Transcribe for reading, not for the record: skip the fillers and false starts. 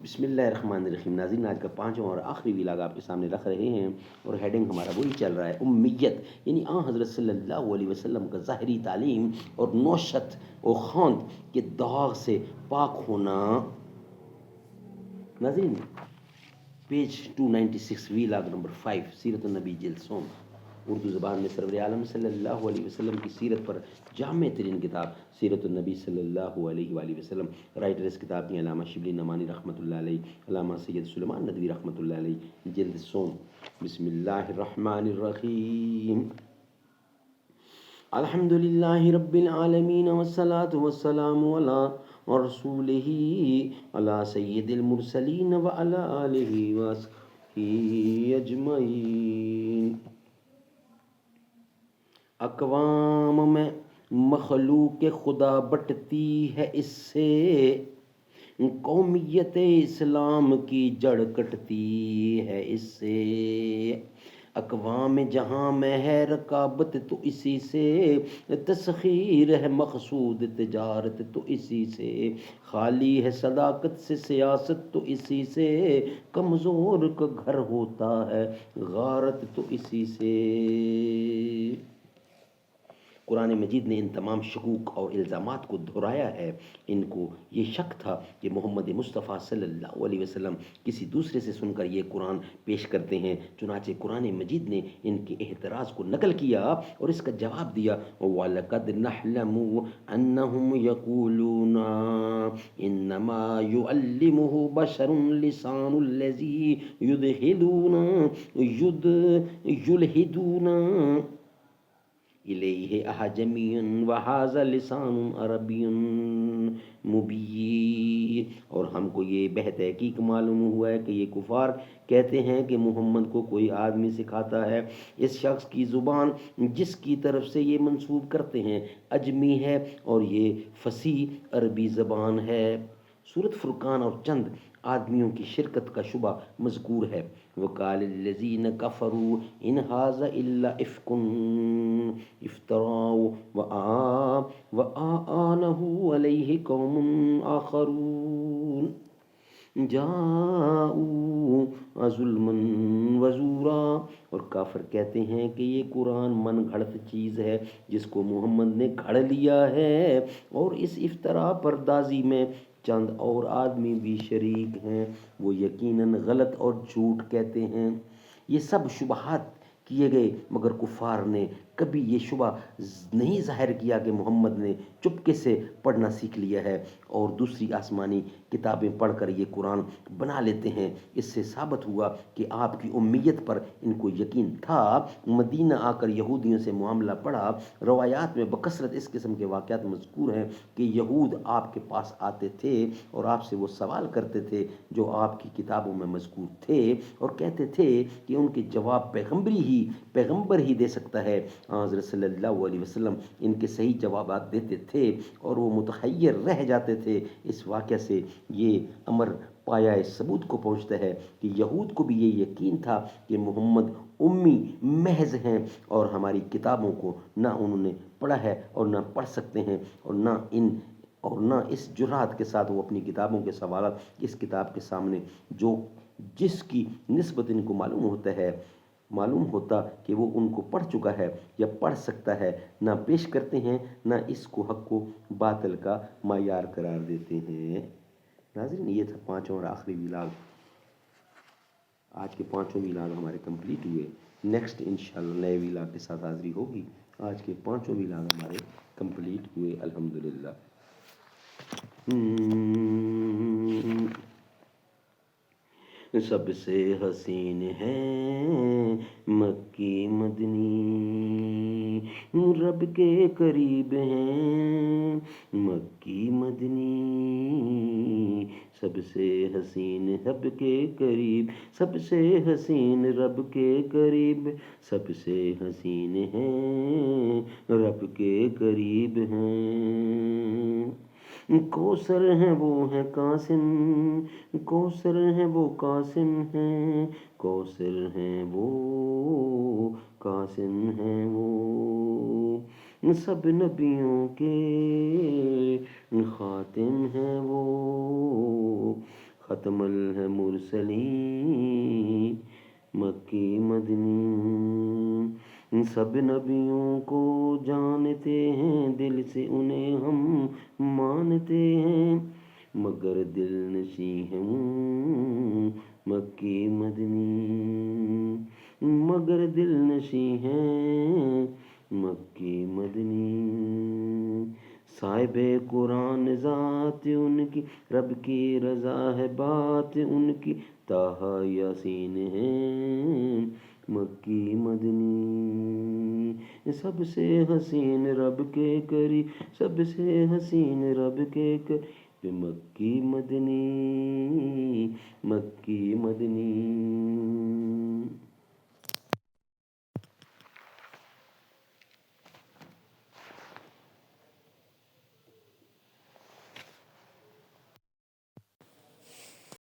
بسم اللہ الرحمن الرحیم. ناظرین، آج کا پانچواں اور آخری ولاگ آپ کے سامنے رکھ رہے ہیں، اور ہیڈنگ ہمارا وہی چل رہا ہے، امیت، یعنی حضرت صلی اللہ علیہ وسلم کا ظاہری تعلیم اور نوشت و خواند کے داغ سے پاک ہونا. ناظرین، پیج 296، ولاگ نمبر 5، سیرت النبی جلد سوم. اردو زبان میں سرور عالم صلی اللہ علیہ وسلم کی سیرت پر جامع ترین کتاب سیرت النبی صلی اللہ علیہ وآلہ وسلم. رائٹر اس کتاب کی علامہ شبلی نعمانی رحمۃ اللہ علیہ، علامہ سید سلیمان ندوی رحمۃ اللہ علیہ، جلد سوم. بسم اللہ الرحمن الرحیم. الحمد للہ رب العالمین والصلاة والسلام علی رسولہ علی سید المرسلین وعلی آلہ وصحبہ اجمعین. اقوام میں مخلوق خدا بٹتی ہے، اس سے قومیت اسلام کی جڑ کٹتی ہے. اس سے اقوام جہاں میں ہے رقابت تو اسی سے، تسخیر ہے مقصود تجارت تو اسی سے، خالی ہے صداقت سے سیاست تو اسی سے، کمزور کا گھر ہوتا ہے غارت تو اسی سے. قرآن مجید نے ان تمام شکوک اور الزامات کو دہرایا ہے. ان کو یہ شک تھا کہ محمد مصطفیٰ صلی اللہ علیہ وسلم کسی دوسرے سے سن کر یہ قرآن پیش کرتے ہیں. چنانچہ قرآن مجید نے ان کے اعتراض کو نقل کیا اور اس کا جواب دیا. وَلَقَدْ نَعْلَمُ أَنَّهُمْ يَقُولُونَ إِنَّمَا يُعَلِّمُهُ بَشَرٌ لِسَانُ الَّذِي يُلْحِدُونَ الیہ اعجمی وہذا لسان عربی مبین. اور ہم کو یہ بتحقیق معلوم ہوا ہے کہ یہ کفار کہتے ہیں کہ محمد کو کوئی آدمی سکھاتا ہے. اس شخص کی زبان جس کی طرف سے یہ منسوب کرتے ہیں اجمی ہے، اور یہ فصیح عربی زبان ہے. سورۃ فرقان اور چند آدمیوں کی شرکت کا شبہ مذکور ہے. وقال الذین کفروا ان ھذا الا افک افتراؤ وآنہ علیہ قوم آخرون جاءوا ظلما وزورا. اور کافر کہتے ہیں کہ یہ قرآن من گھڑت چیز ہے جس کو محمد نے گھڑ لیا ہے، اور اس افطرا پردازی میں چند اور آدمی بھی شریک ہیں، وہ یقیناً غلط اور جھوٹ کہتے ہیں. یہ سب شبہات کیے گئے، مگر کفار نے کبھی یہ شبہ نہیں ظاہر کیا کہ محمد نے چپکے سے پڑھنا سیکھ لیا ہے اور دوسری آسمانی کتابیں پڑھ کر یہ قرآن بنا لیتے ہیں. اس سے ثابت ہوا کہ آپ کی امیت پر ان کو یقین تھا. مدینہ آ کر یہودیوں سے معاملہ پڑا. روایات میں بکثرت اس قسم کے واقعات مذکور ہیں کہ یہود آپ کے پاس آتے تھے اور آپ سے وہ سوال کرتے تھے جو آپ کی کتابوں میں مذکور تھے، اور کہتے تھے کہ ان کے جواب پیغمبر ہی دے سکتا ہے. حضرت صلی اللہ علیہ وسلم ان کے صحیح جوابات دیتے تھے اور وہ متحیر رہ جاتے تھے. اس واقعہ سے یہ امر پایا ثبوت کو پہنچتا ہے کہ یہود کو بھی یہ یقین تھا کہ محمد امی محض ہیں، اور ہماری کتابوں کو نہ انہوں نے پڑھا ہے اور نہ پڑھ سکتے ہیں، اور نہ اس جرات کے ساتھ وہ اپنی کتابوں کے سوالات اس کتاب کے سامنے جس کی نسبت ان کو معلوم ہوتا کہ وہ ان کو پڑھ چکا ہے یا پڑھ سکتا ہے، نہ پیش کرتے ہیں، نہ اس کو حق و باطل کا معیار قرار دیتے ہیں. ناظرین، یہ تھا پانچواں اور آخری ولاگ. آج کے پانچوں ولاگ ہمارے کمپلیٹ ہوئے. نیکسٹ انشاءاللہ نئے ولاگ کے ساتھ حاضری ہوگی. آج کے پانچوں ولاگ ہمارے کمپلیٹ ہوئے الحمدللہ. سب سے حسین ہے مکی مدنی، رب کے قریب ہیں مکی مدنی. سب سے حسین رب کے قریب، سب سے حسین رب کے قریب، سب سے حسین ہیں رب کے قریب ہیں. کوثر ہیں وہ ہیں قاسم، کوثر ہیں وہ قاسم ہیں، کوثر ہیں وہ قاسم ہیں وہ، سب نبیوں کے خاتم ہیں وہ، ختم ہے مرسلین مکی مدنی، سب نبیوں کو جانتے ہیں، دل سے انہیں ہم مانتے ہیں، مگر دل نشیں ہیں مکی مدنی، مگر دل نشیں ہیں مکی مدنی۔ صاحب قرآن ذات ان کی، رب کی رضا ہے بات ان کی، طٰہٰ یاسین ہیں مکی مدنی، سب سے حسین رب کے قریب، سب سے حسین رب کے قریب، مکی مدنی مکی مدنی۔